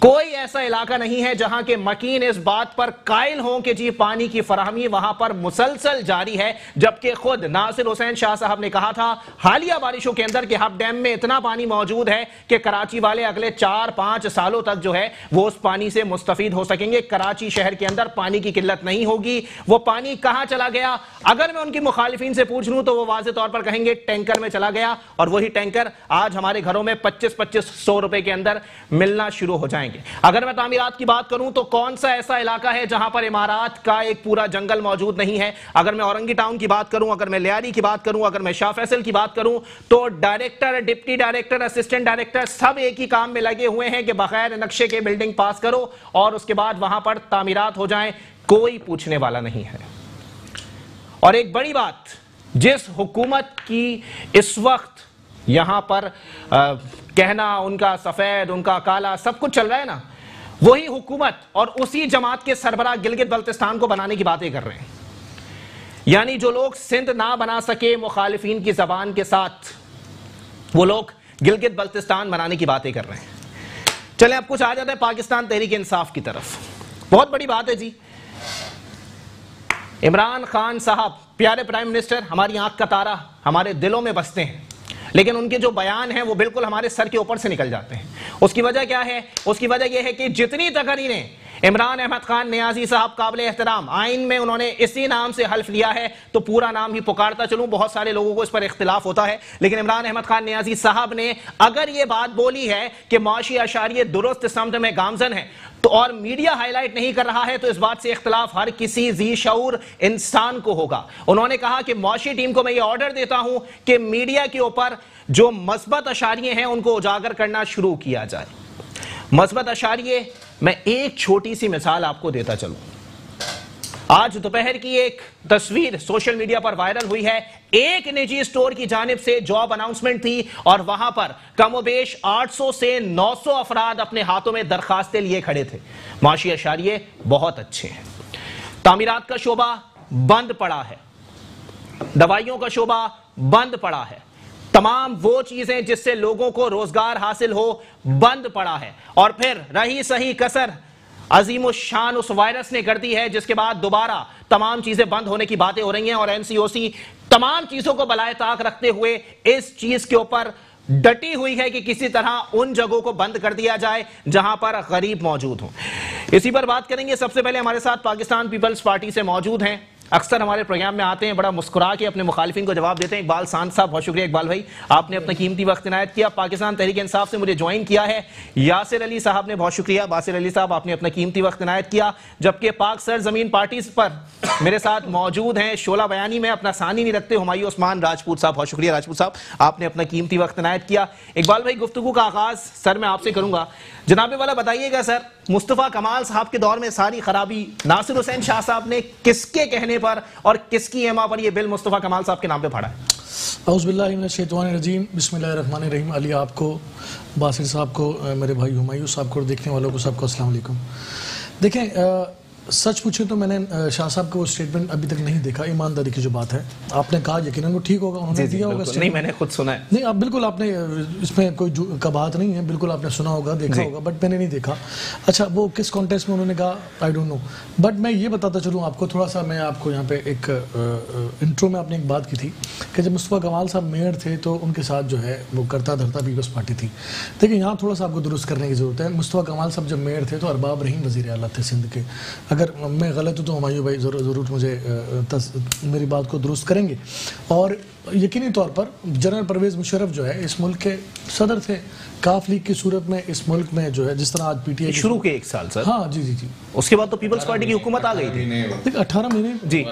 کوئی ایسا علاقہ نہیں ہے جہاں کے مکین اس بات پر قائل ہوں کہ جی پانی کی فراہمی وہاں پر مسلسل جاری ہے، جبکہ خود ناصر حسین شاہ صاحب نے کہا تھا حالیہ بارشوں کے اندر کہ ہب ڈیم میں اتنا پانی موجود ہے کہ کراچی والے اگلے 4-5 سالوں تک جو ہے وہ اس پانی سے مستفید ہو سکیں گے، کراچی شہر کے اندر پانی کی قلت نہیں ہوگی۔ وہ پانی کہاں چلا گیا؟ اگر میں ان کی مخالفین سے پوچھ لوں تو وہ واضح طور پر کہیں گے ٹینکر میں چلا گیا، اور وہی ٹینکر آج ہمارے گھروں میں 2500 روپے کے اندر ملنا شروع ہو جائیں گے۔ اگر میں تعمیرات کی بات کروں تو کون سا ایسا علاقہ ہے جہاں پر عمارات کا ایک پورا جنگل موجود نہیں ہے؟ اگر میں اورنگی ٹاؤن کی بات کروں، اگر میں لیاری کی بات کروں، اگر میں شاہ فیصل کی بات کروں، تو director, deputy director, assistant director سب ایک ہی کام میں لگے ہوئے ہیں کہ بغیر نقشے کے بلڈنگ پاس کرو اور اس کے بعد وہاں پر تعمیرات ہو جائیں، کوئی پوچھنے والا نہیں ہے۔ اور ایک بڑی بات، جس حکومت کی اس وقت یہاں پر کہنا ان کا سفید، ان کا کالا سب کچھ چل رہا ہے نا، وہی حکومت اور اسی جماعت کے سربراہ گلگت بلتستان کو بنانے کی باتیں کر رہے ہیں۔ یعنی جو لوگ سندھ نہ بنا سکے مخالفین کی زبان کے ساتھ، وہ لوگ گلگت بلتستان بنانے کی باتیں کر رہے ہیں۔ چلیں اب کچھ آ جاتے ہیں پاکستان تحریک انصاف کی طرف۔ بہت بڑی بات ہے جی، عمران خان صاحب پیارے پرائم منسٹر، ہماری آنکھ کا تارا، ہمارے دلوں میں بستے ہیں، لیکن ان کے جو بیان ہیں وہ بالکل ہمارے سر کے اوپر سے نکل جاتے ہیں۔ اس کی وجہ کیا ہے؟ اس کی وجہ یہ ہے کہ جتنی تقریریں عمران احمد خان نیازی صاحب قابل احترام، آئین میں انہوں نے اسی نام سے حلف لیا ہے تو پورا نام ہی پکارتا چلوں، بہت سارے لوگوں کو اس پر اختلاف ہوتا ہے، لیکن عمران احمد خان نیازی صاحب نے اگر یہ بات بولی ہے کہ معاشی اشاریے درست سمت میں گامزن ہیں تو اور میڈیا ہائی لائٹ نہیں کر رہا ہے تو اس بات سے اختلاف ہر کسی ذی شعور انسان کو ہوگا۔ انہوں نے کہا کہ معاشی ٹیم کو میں یہ آرڈر دیتا ہوں کہ میڈیا کے اوپر جو مثبت اشاریے ہیں ان کو اجاگر کرنا شروع کیا جائے۔ مثبت اشاریے میں ایک چھوٹی سی مثال آپ کو دیتا چلوں۔ آج دوپہر کی ایک تصویر سوشل میڈیا پر وائرل ہوئی ہے، ایک نجی اسٹور کی جانب سے جاب اناؤنسمنٹ تھی اور وہاں پر کم و بیش 800 سے 900 افراد اپنے ہاتھوں میں درخواستیں لیے کھڑے تھے۔ معاشی اشاریے بہت اچھے ہیں۔ تعمیرات کا شعبہ بند پڑا ہے، دوائیوں کا شعبہ بند پڑا ہے، تمام وہ چیزیں جس سے لوگوں کو روزگار حاصل ہو بند پڑا ہے، اور پھر رہی صحیح کسر عظیم الشان اس وائرس نے کر دی ہے، جس کے بعد دوبارہ تمام چیزیں بند ہونے کی باتیں ہو رہی ہیں، اور این سی او سی تمام چیزوں کو بالائے طاق رکھتے ہوئے اس چیز کے اوپر ڈٹی ہوئی ہے کہ کسی طرح ان جگہوں کو بند کر دیا جائے جہاں پر غریب موجود ہوں۔ اسی پر بات کریں گے۔ سب سے پہلے ہمارے ساتھ پاکستان پیپلز پارٹی سے موجود ہیں، اکثر ہمارے پروگرام میں آتے ہیں، بڑا مسکرا کے اپنے مخالفین کو جواب دیتے ہیں، اقبال سانت صاحب۔ بہت شکریہ اقبال بھائی، آپ نے اپنا قیمتی وقت عنایت کیا، پاکستان تحریک انصاف سے مجھے جوائن کیا ہے۔ یاسر علی صاحب نے بہت شکریہ، باسر علی صاحب آپ نے اپنا قیمتی وقت عنایت کیا، جبکہ پاک سرزمین پارٹیز پر میرے ساتھ موجود ہیں، شعلہ بیانی میں اپنا ثانی نہیں رکھتے، ہمایوں عثمان راجپوت صاحب۔ بہت شکریہ راجپوت صاحب، آپ نے اپنا قیمتی وقت عنایت کیا۔ اقبال بھائی، گفتگو کا آغاز سر میں آپ سے کروں گا۔ جناب والا بتائیے گا سر، مصطفیٰ کمال صاحب کے دور میں ساری خرابی ناصر حسین شاہ صاحب نے کس کے کہنے پر اور کس کی ایما پر یہ بل مصطفیٰ کمال صاحب کے نام پہ پھاڑا ہے؟ اعوذ باللہ من الشیطان الرجیم، بسم اللہ الرحمن الرحیم۔ علی آپ کو، باسر صاحب کو، میرے بھائی ہمایوں صاحب کو، دیکھنے والوں کو سب کو السلام علیکم۔ دیکھیں، سچ پوچھیں تو میں نے شاہ صاحب کا وہ اسٹیٹمنٹ ابھی تک نہیں دیکھا۔ ایمانداری کی جو بات ہے آپ نے کہا، یقیناً وہ ٹھیک ہوگا، انہوں نے دیا ہوگا۔ نہیں، میں نے خود سنا ہے۔ نہیں، آپ بالکل، آپ نے اس میں کوئی کباہت نہیں ہے، بالکل آپ نے سنا ہوگا، دیکھا ہوگا، بٹ میں نے نہیں دیکھا۔ اچھا، وہ کس کانٹیکسٹ میں انہوں نے کہا آئی ڈونٹ نو، بٹ میں یہ بتاتا چلوں آپ کو تھوڑا سا۔ میں آپ کو یہاں پہ ایک انٹرو میں آپ نے ایک بات کی تھی کہ جب مصطفیٰ کمال صاحب میئر تھے تو ان کے ساتھ جو ہے وہ کرتا دھرتا پیپلز پارٹی تھی۔ دیکھیں، یہاں تھوڑا سا آپ کو درست کرنے کی ضرورت ہے۔ مصطفیٰ کمال صاحب جب میئر تھے تو ارباب رحیم وزیر اعلیٰ تھے سندھ کے۔ اگر میں غلط تو ہمایوں بھائی ضرور مجھے میری بات کو درست کریں گے۔ اور یقینی طور پر جنرل پرویز مشرف جو ہے اس ملک کے صدر تھے، کاف لیگ کی صورت میں اس ملک میں جو ہے جس طرح آج پی ٹی آئی شروع کے 1 سال سر، ہاں جی جی جی، اس کے بعد تو پیپلز پارٹی کی حکومت آ گئی تھی۔ 18 مہینے جی،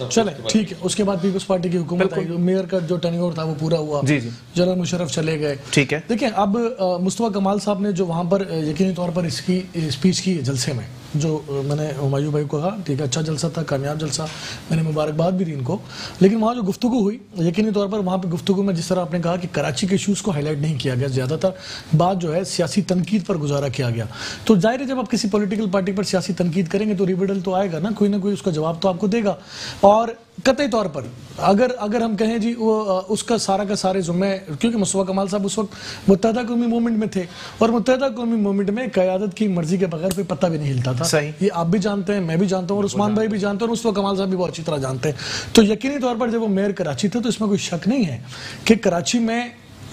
چلیں ٹھیک ہے، اس کے بعد پیپلز پارٹی کی حکومت آئی، میئر کا جو ٹینیور تھا وہ پورا ہوا، جنرل مشرف چلے گئے، ٹھیک ہے۔ دیکھیں، اب مصطفیٰ کمال صاحب نے جو وہاں پر یقینی طور پر اس کی اسپیچ کی جلسے میں، جو میں نے ہمایوں بھائی کو کہا ٹھیک ہے، اچھا جلسہ تھا، کامیاب جلسہ، میں نے مبارکباد بھی دی ان کو، لیکن وہاں جو گفتگو ہوئی یقینی طور پر وہاں پہ گفتگو میں جس طرح آپ نے کہا کہ کراچی کے ایشوز کو ہائی لائٹ نہیں کیا گیا، زیادہ تر بات جو ہے سیاسی تنقید پر گزارا کیا گیا۔ تو ظاہر ہے جب آپ کسی پولیٹیکل پارٹی پر سیاسی تنقید کریں گے تو ریبیٹل تو آئے گا نا، کوئی نہ کوئی اس کا جواب تو آپ کو دے گا۔ اور قطعی طور پر اگر ہم کہیں جی وہ اس کا سارے ذمہ، کیونکہ مصطفیٰ کمال صاحب اس وقت متحدہ قومی موومنٹ میں تھے، اور متحدہ قومی موومنٹ میں قیادت کی مرضی کے بغیر کوئی پتہ بھی نہیں ہلتا تھا. یہ آپ بھی جانتے ہیں، میں بھی جانتا ہوں، اور عثمان بھائی بھی جانتے ہیں، اور مصطفیٰ کمال صاحب بھی بہت اچھی طرح جانتے ہیں. تو یقینی طور پر جب وہ میئر کراچی تھے تو اس میں کوئی شک نہیں ہے کہ کراچی میں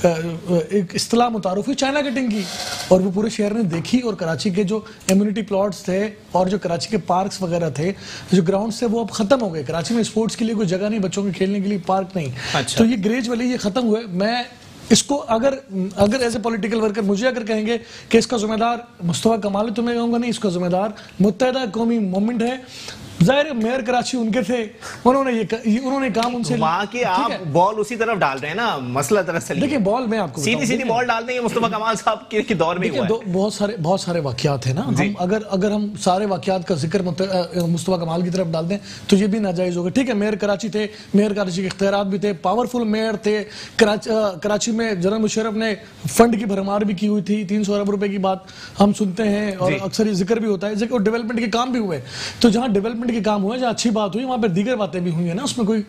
ایک اصطلاح متعارف ہوئی چائنا گیٹنگ کی، اور وہ پورے شہر نے دیکھی، اور کراچی کے جو ایمیونٹی پلاٹس تھے اور جو کراچی کے پارکس وغیرہ تھے، جو گراؤنڈز تھے، وہ اب ختم ہو گئے. کراچی میں اسپورٹس کے لیے کوئی جگہ نہیں، بچوں کے کھیلنے کے لیے پارک نہیں. تو یہ گریجولی یہ ختم ہوئے. میں اس کو اگر ایز اے پولیٹیکل ورکر مجھے اگر کہیں گے کہ اس کا ذمہ دار مصطفیٰ کمال ہے تو میں کہوں گا نہیں، اس کا ذمہ دار متحدہ قومی موومنٹ ہے. ظاہر میئر کراچی ان کے تھے، انہوں نے کام ان سے وہاں کے آپ بال اسی طرف ڈال رہے ہیں نا. مسئلہ دراصل دیکھیں بال میں آپ کو سیدھی بال ڈال دیں گے مصطفیٰ کمال صاحب کے دور میں ہوا ہے. بہت سارے واقعات ہیں نا. اگر ہم سارے واقعات کا ذکر مصطفیٰ کمال کی طرف ڈال دیں تو یہ بھی ناجائز ہوگا. ٹھیک ہے، میئر کراچی تھے، میئر کراچی کے اختیارات بھی تھے، پاورفل میئر تھے. کراچی میں جنرل مشرف نے فنڈ کی بھرمار بھی کی ہوئی تھی، 300 ارب روپے کی بات ہم سنتے ہیں، اور اکثر یہ ذکر بھی ہوتا ہے. اور ڈیولپمنٹ کے کام بھی ہوئے. تو جہاں ڈیولپمنٹ کے کام ہوئے، جہاں اچھی بات ہوئی، وہاں پر دیگر باتیں بھی ہوئی ہیں نا. اس میں کوئی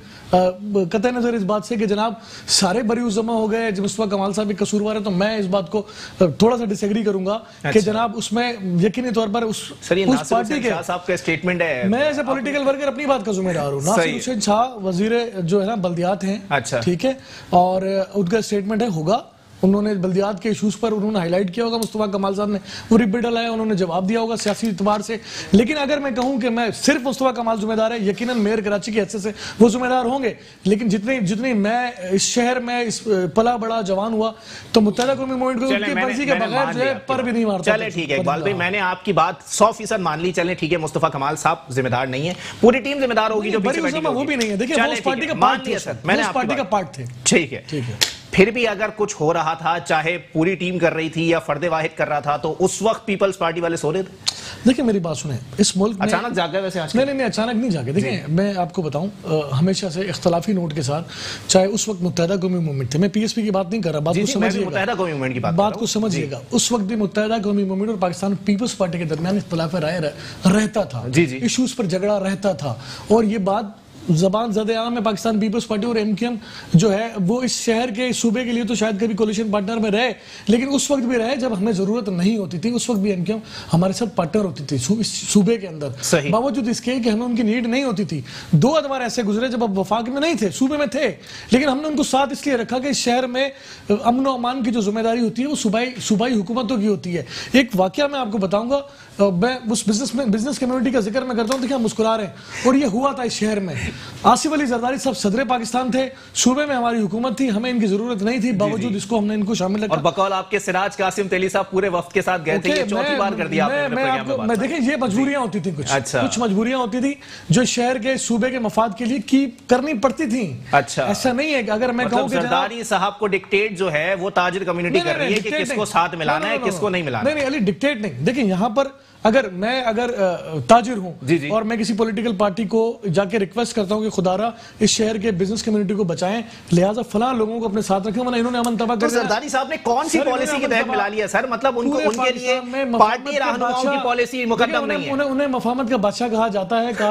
قطع نظر اس بات سے کہ جناب سارے بریوز جمع ہو گئے، جب مصطفیٰ کمال صاحب بھی قصوروار ہے، تو میں اس بات کو تھوڑا سا ڈس ایگری کروں گا کہ جناب اس میں یقینی طور پر اس پارٹی کے صاحب کا اسٹیٹمنٹ ہے. میں ایز اے پولیٹیکل ورکر اپنی بات کا ذمہ دار ہوں. ناصر حسین شاہ وزیر جو ہے نا بلدیات ہیں، ٹھیک ہے، اور ان کا اسٹیٹمنٹ ہے ہوگا. انہوں نے بلدیات کے ایشوز پر انہوں نے ہائی لائٹ کیا ہوگا، مصطفیٰ کمال صاحب نے وہ ریپیٹ ڈالا، انہوں نے جواب دیا ہوگا سیاسی اعتبار سے. لیکن اگر میں کہوں کہ میں صرف مصطفیٰ کمال ذمہ دار ہے، یقیناً میئر کراچی کی حیثیت سے وہ ذمہ دار ہوں گے. لیکن جتنی میں اس شہر میں پلا بڑا جوان ہوا تو متحدہ قومی موومنٹ کو ان کی مرضی کے بغیر جو ہے پر بھی نہیں مارتا. چلے ٹھیک ہے اقبال بھائی، میں نے آپ کی بات 100% مان لی. چلیں ٹھیک ہے، مصطفیٰ کمال صاحب ذمہ دار نہیں ہے، پوری ٹیم ذمہ دار ہوگی جو پیچھے بیٹھی ہوگی. وہ بھی نہیں ہے، دیکھیں وہ اس پارٹی کا پارٹ تھے، میں نے پارٹی کا پارٹ تھے. ٹھیک ہے، پھر بھی اگر کچھ ہو رہا تھا، چاہے پوری ٹیم کر رہی تھی یا فرد واحد کر رہا تھا، تو اس وقت پیپلز پارٹی والے سو رہے تھے. دیکھیں میری بات سنیں، اس ملک میں اچانک جاگے ویسے نہیں اچانک نہیں جاگے. دیکھیں میں آپ کو بتاؤں ہمیشہ سے اختلافی نوٹ کے ساتھ، چاہے اس وقت متحدہ قومی موومنٹ تھے، میں پی ایس پی کی بات نہیں کر رہا، بات کو سمجھیے گا، متحدہ قومی موومنٹ کی بات کو سمجھیے گا. اس وقت بھی متحدہ قومی موومنٹ اور پاکستان پیپلز پارٹی کے درمیان اختلاف رائے رہتا تھا، ایشوز پر جھگڑا رہتا تھا. اور یہ بات زبان زد عام ہے، پاکستان پیپلز پارٹی اور ایم کیو ایم جو ہے وہ اس شہر کے صوبے کے لیے تو شاید کبھی کولیشن پارٹنر میں رہے، لیکن اس وقت بھی رہے جب ہمیں ضرورت نہیں ہوتی تھی. اس وقت بھی ایم کیو ایم ہمارے ساتھ پارٹنر ہوتی تھی اس صوبے کے اندر، باوجود اس کے کہ ہمیں ان کی نیڈ نہیں ہوتی تھی. 2 ادوار ایسے گزرے جب اب وفاق میں نہیں تھے، صوبے میں تھے، لیکن ہم نے ان کو ساتھ اس لیے رکھا کہ اس شہر میں امن و امان کی جو ذمہ داری ہوتی ہے وہ صوبائی حکومتوں کی ہوتی ہے. ایک واقعہ میں آپ کو بتاؤں گا، میں اس بزنس کمیونٹی کا ذکر میں کرتا ہوں. دیکھیں ہم مسکرا رہے ہیں، اور یہ ہوا تھا اس شہر میں. آصف علی زرداری صاحب صدر پاکستان تھے، صوبے میں ہماری حکومت تھی، ہمیں ان کی ضرورت نہیں تھی، باوجود اس کو ہم نے ان کو شامل رکھا. اور بقول آپ کے سراج قاسم تیلی صاحب پورے وفد کے ساتھ گئے تھے، یہ چوتھی بار کر دیا آپ نے. دیکھیں یہ مجبوریاں ہوتی تھیں، کچھ مجبوریاں ہوتی تھیں جو شہر کے صوبے کے مفاد کے لیے کی کرنی پڑتی تھیں. ایسا نہیں ہے کہ اگر میں کہوں کہ زرداری صاحب کو ڈکٹیٹ جو ہے وہ تاجر کمیونٹی کر رہی ہے کہ کس کو ساتھ ملانا ہے کس کو نہیں ملانا. نہیں علی ڈکٹیٹ نہیں. دیکھیں یہاں پر اگر تاجر ہوں اور میں کسی پولیٹیکل پارٹی کو جا کے ریکویسٹ کرتا ہوں کہ خدا را اس شہر کے بزنس کمیونٹی کو بچائیں، لہٰذا فلاں لوگوں کو اپنے ساتھ رکھیں، ورنہ انہوں نے امن تباہ کر دیا. زرداری صاحب نے کون سی پالیسی کے تحت ملا لیا سر؟ مطلب ان کے لیے پارٹی رہنماؤں کی پالیسی مقدم نہیں ہے. انہیں مفاہمت کا بادشاہ کہا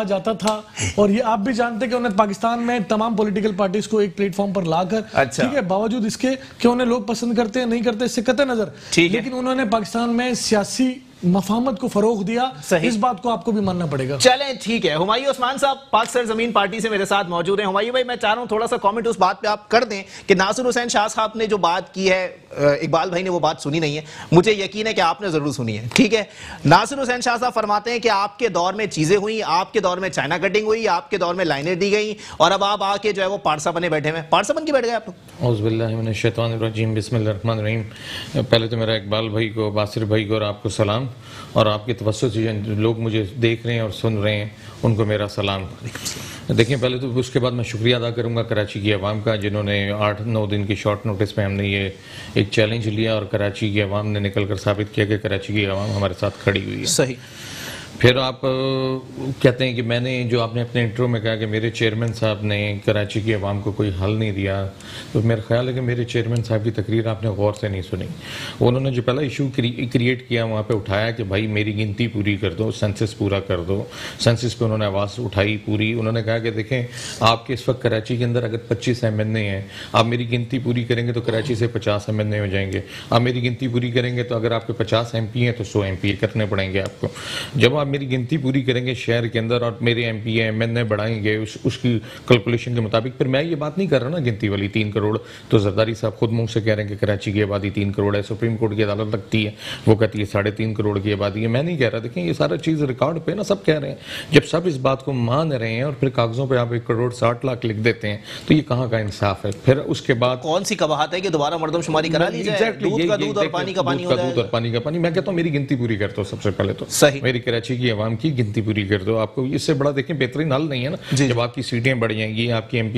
جاتا تھا، اور یہ آپ بھی جانتے کہ انہیں پاکستان میں تمام پولیٹیکل پارٹیز کو ایک پلیٹ فارم پر لا کر، ٹھیک ہے، باوجود اس کے کہ انہیں لوگ پسند کرتے ہیں نہیں کرتے اس سے قطع نظر، لیکن انہوں نے پاکستان میں سیاسی مفاہمت کو فروغ دیا. اس بات کو آپ کو بھی ماننا پڑے گا. چلیں ٹھیک ہے. ہمایوں عثمان صاحب پاک سرزمین پارٹی سے میرے ساتھ موجود ہیں. ہمایوں بھائی میں چاہ رہا ہوں تھوڑا سا کامنٹ اس بات پہ آپ کر دیں کہ ناصر حسین شاہ صاحب نے جو بات کی ہے، اقبال بھائی نے وہ بات سنی نہیں ہے، مجھے یقین ہے کہ آپ نے ضرور سنی ہے. ٹھیک ہے، ناصر حسین شاہ صاحب فرماتے ہیں کہ آپ کے دور میں چیزیں ہوئی، آپ کے دور میں چائنا کٹنگ ہوئی، آپ کے دور میں لائنیں دی گئیں، اور اب آپ آ کے جو ہے وہ پارسا بنے بیٹھے ہیں. پارسا بن کے بیٹھ گئے آپ. اعوذ باللہ من الشیطان الرجیم، بسم اللہ الرحمن الرحیم. پہلے تو میرا اقبال بھائی کو، باسر بھائی کو اور آپ کو سلام، اور آپ کے توسط سے لوگ مجھے دیکھ رہے ہیں اور سن رہے ہیں ان کو میرا سلام. دیکھیں پہلے تو اس کے بعد میں شکریہ ادا کروں گا کراچی کی عوام کا، جنہوں نے 8-9 دن کی شارٹ نوٹس میں ہم نے یہ ایک چیلنج لیا، اور کراچی کی عوام نے نکل کر ثابت کیا کہ کراچی کی عوام ہمارے ساتھ کھڑی ہوئی ہے. صحیح. پھر آپ کہتے ہیں کہ میں نے جو آپ نے اپنے انٹرو میں کہا کہ میرے چیئرمین صاحب نے کراچی کی عوام کو کوئی حل نہیں دیا، تو میرا خیال ہے کہ میرے چیئرمین صاحب کی تقریر آپ نے غور سے نہیں سنی. انہوں نے جو پہلا ایشو کریٹ کیا وہاں پہ اٹھایا کہ بھائی میری گنتی پوری کر دو، سینسس پورا کر دو. سینسس پہ انہوں نے آواز اٹھائی پوری. انہوں نے کہا کہ دیکھیں آپ کے اس وقت کراچی کے اندر اگر 25 ایم این اے ہیں، آپ میری گنتی پوری کریں گے تو کراچی سے 50 ایم این اے ہو جائیں گے. آپ میری گنتی پوری کریں گے تو اگر آپ کے 50 ایم پی ہیں تو 100 ایم پی کرنے پڑیں گے آپ کو. جب آپ میری گنتی پوری کریں گے شہر کے اندر اور میرے ایم پی ایم این اے بڑھائیں گے اس کی کیلکولیشن کے مطابق، پھر میں یہ بات نہیں کر رہا نا گنتی والی 3 کروڑ، تو زرداری صاحب خود منہ سے کہہ رہے ہیں کہ کراچی کی آبادی 3 کروڑ ہے. سپریم کورٹ کی عدالت لگتی ہے وہ کہتی ہے 3.5 کروڑ کی آبادی ہے. میں نہیں کہہ رہا. دیکھیں یہ سارا چیز ریکارڈ پہ نا سب کہہ رہے ہیں. جب سب اس بات کو مان رہے ہیں اور پھر کاغذوں پہ آپ 1 کروڑ 60 لاکھ لکھ دیتے ہیں تو یہ کہاں کا انصاف ہے؟ پھر اس کے بعد کون سی قباحت ہے کہ دوبارہ مردم شماری کرا لی جائے؟ دودھ کا دودھ اور پانی کا پانی ہو جائے. دودھ اور پانی کا پانی. میں کہتا ہوں میری گنتی پوری کر دو سب سے پہلے تو. صحیح. میری کراچی کی عوام کی گنتی پوری کر دو. آپ کو اس سے بڑا دیکھیں بہترین حل نہیں ہے نا. جب آپ کی سیٹیں بڑھ جائیں گی، آپ کی ایم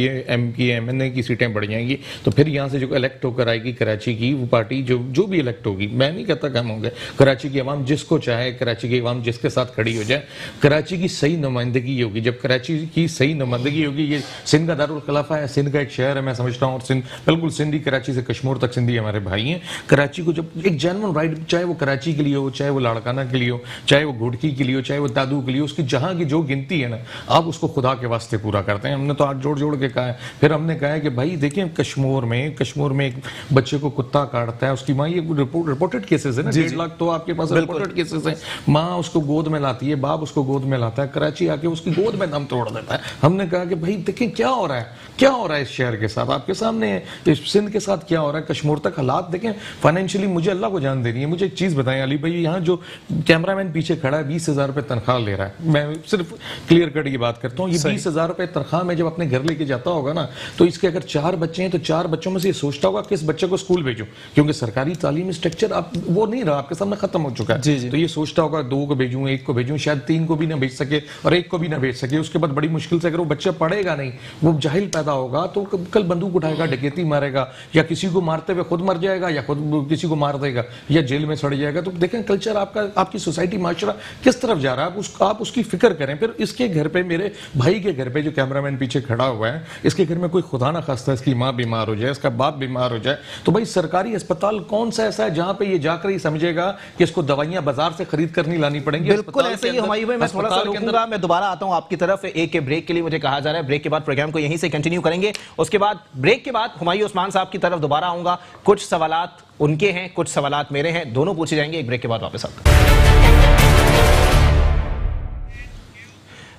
پی ایم این اے کی سیٹیں بڑھ جائیں گی، تو پھر یہاں سے جو الیکٹ ہو کر آئے گی کراچی کی وہ پارٹی جو بھی الیکٹ ہوگی، میں نہیں کہتا کم ہوں گے. کراچی کی عوام جس کو چاہے، کراچی کی عوام جس کے ساتھ کھڑی ہو جائے، کراچی کی صحیح نمائندگی ہوگی. جب کراچی کی صحیح نمائندگی ہوگی، یہ سندھ کا دارالخلافہ ہے، سندھ کا ایک شہر ہے میں سمجھتا ہوں، اور سندھ بالکل سندھی، کراچی سے کشمور تک سندھی ہمارے بھائی ہیں. کراچی کو جب ایک جینوئن رائٹ، چاہے وہ کراچی کے لیے ہو، چاہے وہ لاڑکانہ کے لیے ہو، چاہے وہ گھوڑکی کے لیے ہو، چاہے وہ دادو کے لیے ہو، اس کی جہاں کی جو گنتی ہے نا آپ اس کو خدا کے واسطے پورا کرتے ہیں. ہم نے تو ہاتھ جوڑ کے کہا ہے. پھر ہم نے کہا ہے کہ بھائی دیکھیں کشمور میں ایک بچے کو کتا کاٹتا ہے، اس کی ماں، یہ رپورٹڈ کیسز ہے نا، 1.5 لاکھ تو آپ کے پاس رپورٹڈ کیسز ہیں. ماں اس کو گود میں لاتی ہے، باپ اس کو گود میں لاتا ہے، کراچی آ کے اس کی گود میں دم توڑ دیتا ہے. ہم نے کہا کہ بھائی دیکھیں کیا ہو رہا ہے اس شہر کے ساتھ، آپ کے سامنے ہے. سندھ کے ساتھ کیا ہو رہا ہے، کشمور تک حالات دیکھیں. فائنینشلی مجھے اللہ کو جان دینی ہے. مجھے ایک چیز بتائیں علی بھائی، یہاں جو کیمرہ مین پیچھے کھڑا ہے 20,000 روپے تنخواہ لے رہا ہے، میں صرف کلیئر کٹ یہ بات کرتا ہوں، یہ 20,000 روپے تنخواہ میں جب اپنے گھر لے کے جاتا ہوگا نا، تو اس کے اگر 4 بچے ہیں تو 4 بچوں میں سے یہ سوچتا ہوگا کہ اس بچے کو اسکول بھیجوں، کیونکہ سرکاری تعلیمی سٹرکچر اب وہ نہیں رہا، آپ کے سامنے ختم ہو چکا ہے. تو یہ سوچتا ہوگا 2 کو بھیجوں، 1 کو بھیجوں، شاید 3 کو بھی نہ بھیج سکے اور 1 کو بھی نہ بھیج سکے. اس کے بعد بڑی مشکل سے اگر وہ بچہ پڑھے گا نہیں، وہ جاہل پیدا ہوگا، تو کل بندوق اٹھائے گا، ڈکیتی مارے گا، یا کسی کو مارتے ہوئے خود مر جائے گا، یا خود کسی کو مار دے گا، یا جیل میں سڑ جائے گا. تو دیکھیں کلچر آپ کی سوسائٹی، معاشرہ کس طرف جا رہا ہے، آپ اس کی فکر کریں. پھر اس کے گھر پہ، میرے بھائی کے گھر پہ جو کیمرہ مین پیچھے کھڑا ہوا ہے، اس کے گھر میں کوئی خدا نہ خواستہ اس کی ماں بیمار ہو جائے، اس کا باپ بیمار ہو جائے، تو بھائی سرکاری اسپتال کون سا ایسا ہے جہاں پہ یہ جا کر ہی سمجھے گا کہ اس کو دوائیاں بازار سے خرید کر نہیں لانی پڑیں گی؟ بالکل ایسے ہی ہمایوں بھائی، میں تھوڑا سا رکوں گا، میں دوبارہ آتا ہوں آپ کی طرف. ایک بریک کے لیے مجھے کہا جا رہا ہے، بریک کے بعد پروگرام کو یہیں سے کنٹینیو کریں گے. اس کے بعد بریک کے بعد ہمایوں عثمان صاحب کی طرف دوبارہ آؤں گا. کچھ سوالات ان کے ہیں، کچھ سوالات میرے ہیں، دونوں پوچھے جائیں گے. ایک بریک کے بعد واپس آتا ہوں.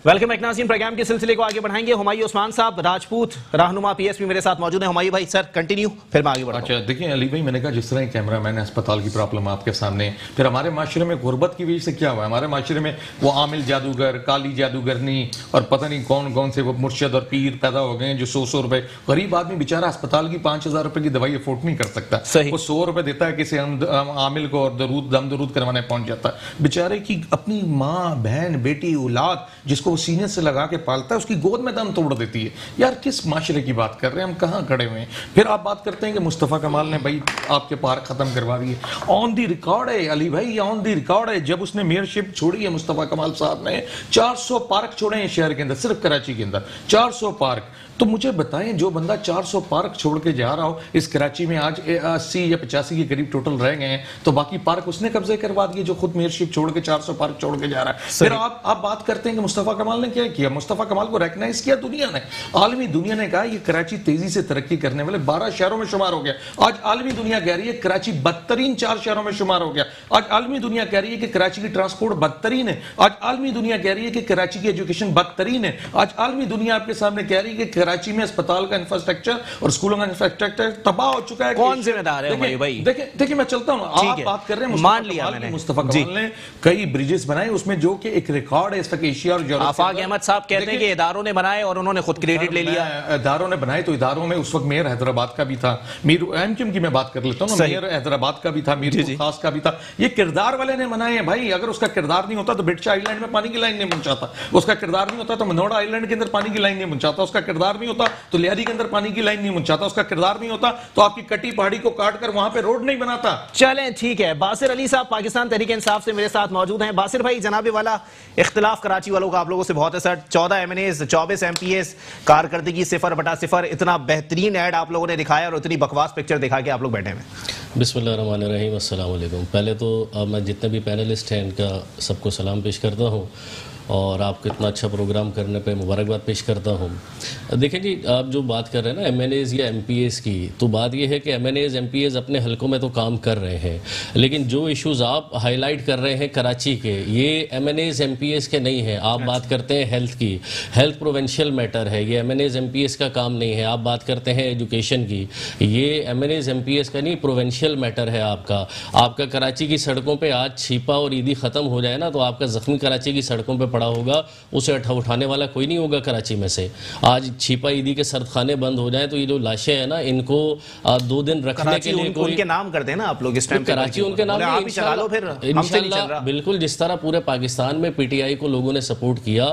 ویلکم بیک ناظرین، پروگرام کے سلسلے کو آگے بڑھائیں گے. ہمایوں عثمان صاحب راجپوت رہنما پی ایس پی میرے ساتھ موجود ہیں. ہمایوں بھائی سر کنٹینیو، پھر میں آگے بڑھتا ہوں. اچھا دیکھیں علی بھائی، میں نے کہا جس طرح کیمرہ مین اسپتال کی پرابلم آپ کے سامنے، پھر ہمارے معاشرے میں غربت کی وجہ سے کیا ہوا ہے؟ ہمارے معاشرے میں وہ عامل جادوگر، کالی جادوگرنی اور پتہ نہیں کون سے وہ مرشد اور پیر پیدا ہو گئے ہیں جو 100 روپے، غریب آدمی بیچارہ اسپتال کی 5,000 روپے کی دوائی افورڈ نہیں کر سکتا. وہ 100 روپے دیتا ہے کسی عامل کو اور دم درود کروانے پہنچ جاتا ہے. بیچارے کی اپنی ماں، بہن، بیٹی، اولاد جس کو وہ سینے سے لگا کے پالتا ہے، اس کی گود میں دم توڑ دیتی ہے. یار کس معاشرے کی بات کر رہے ہیں ہم، کہاں کھڑے ہوئے ہیں؟ پھر آپ بات کرتے ہیں کہ مصطفیٰ کمال نے بھائی آپ کے پارک ختم کروا دیے. آن دی ریکارڈ ہے علی بھائی، آن دی ریکارڈ ہے، جب اس نے میئرشپ چھوڑی ہے مصطفیٰ کمال صاحب نے 400 پارک چھوڑے ہیں شہر کے اندر، صرف کراچی کے اندر 400 پارک. تو مجھے بتائیں جو بندہ 400 پارک چھوڑ کے جا رہا ہو، اس کراچی میں آج 80 یا 85 کے قریب ٹوٹل رہ گئے ہیں، تو باقی پارک اس نے قبضے کروا دیے جو خود میئرشپ چھوڑ کے 400 پارک چھوڑ کے جا رہا ہے. پھر آپ بات کرتے ہیں کہ مصطفیٰ کمال نے کیا کیا. مصطفیٰ کمال کو ریکگنائز کیا دنیا نے، عالمی دنیا نے کہا یہ کراچی تیزی سے ترقی کرنے والے 12 شہروں میں شمار ہو گیا. آج عالمی دنیا کہہ رہی ہے کراچی بدترین 4 شہروں میں شمار ہو گیا. آج عالمی دنیا کہہ رہی ہے کہ کراچی کی ٹرانسپورٹ بدترین ہے. آج عالمی دنیا کہہ رہی ہے کہ کراچی کی ایجوکیشن بدترین ہے. آج عالمی دنیا آپ کے سامنے کہہ رہی ہے کہ کراچی میں اسپتال کا انفراسٹرکچر اور اسکولوں کا انفراسٹرکچر تباہ ہو چکا ہے. کون ذمہ دار ہے بھائی؟ دیکھیں میں چلتا ہوں، آپ بات کر رہے ہیں مصطفیٰ کمال نے کئی بریجز بنائے، اس میں جو کہ ایک ریکارڈ ہے اس وقت ایشیا اور یورپ. آفاق احمد صاحب کہتے ہیں کہ اداروں نے بنائے اور انہوں نے خود کریڈٹ لے لیا. اداروں نے بنائے تو اداروں میں اس وقت میئر حیدرآباد کا بھی تھا، میر ایم کیو ایم کی میں بات کر لیتا ہوں، میئر حیدرآباد کا بھی تھا، میر خاص کا بھی تھا. یہ کردار والے نے بنائے ہیں بھائی. اگر اس کا کردار نہیں ہوتا تو برٹش آئی لینڈ میں پانی کی لائن نہیں پہنچاتا، اس کا کردار نہیں ہوتا تو منوڑا آئی لینڈ کے اندر پانی کی لائن نہیں پہنچاتا، اس کا کردار کردار نہیں ہوتا تو لیاری کے اندر پانی کی لائن نہیں منچاتا, اس کا کردار نہیں ہوتا تو آپ کی کٹی پہاڑی کو کاٹ کر وہاں پہ روڈ نہیں بناتا. چلیں ٹھیک ہے, باسر علی صاحب پاکستان تحریک انصاف سے میرے ساتھ موجود ہیں. باسر بھائی, جناب والا اختلاف کراچی والوں کا آپ لوگوں سے بہت ہے سر, 14 MNAs 24 MPs, کارکردگی 0/0, اتنا بہترین ایڈ آپ لوگوں نے دکھایا اور اتنی بکواس پکچر دکھا کے آپ لوگ بیٹھے ہیں. بسم اللہ الرحمن الرحیم, السلام علیکم. پہلے تو میں جتنے بھی پینلسٹ ہیں ان کا سب کو سلام پیش کرتا ہوں اور آپ کو اتنا اچھا پروگرام کرنے پہ مبارکباد پیش کرتا ہوں. دیکھیں جی, آپ جو بات کر رہے ہیں نا MNAs یا MPAs کی, تو بات یہ ہے کہ MNAs MPAs اپنے حلقوں میں تو کام کر رہے ہیں, لیکن جو ایشوز آپ ہائی لائٹ کر رہے ہیں کراچی کے, یہ MNAs MPAs کے نہیں ہیں. آپ بات کرتے ہیں ہیلتھ کی, ہیلتھ پروونشل میٹر ہے, یہ MNAs MPAs کا کام نہیں ہے. آپ بات کرتے ہیں ایجوکیشن کی, یہ MNAs MPAs کا نہیں, پروونشل میٹر ہے آپ کا. آپ کا کراچی کی سڑکوں پہ آج چھیپا اور عیدی ختم ہو جائے نا, تو آپ کا زخمی کراچی کی سڑکوں پہ پڑا ہوگا, اسے اٹھانے والا کوئی نہیں ہوگا کراچی میں سے. آج چھیپا عیدی کے سرد خانے بند ہو جائیں تو یہ جو لاشیں ہیں نا, ان کو 2 دن رکھنے کے لیے ان کے نام کرتے ہیں نا آپ لوگ اس ٹائم, کراچی ان کے نام انشاءاللہ بالکل. جس طرح پورے پاکستان میں PTI کو لوگوں نے سپورٹ کیا,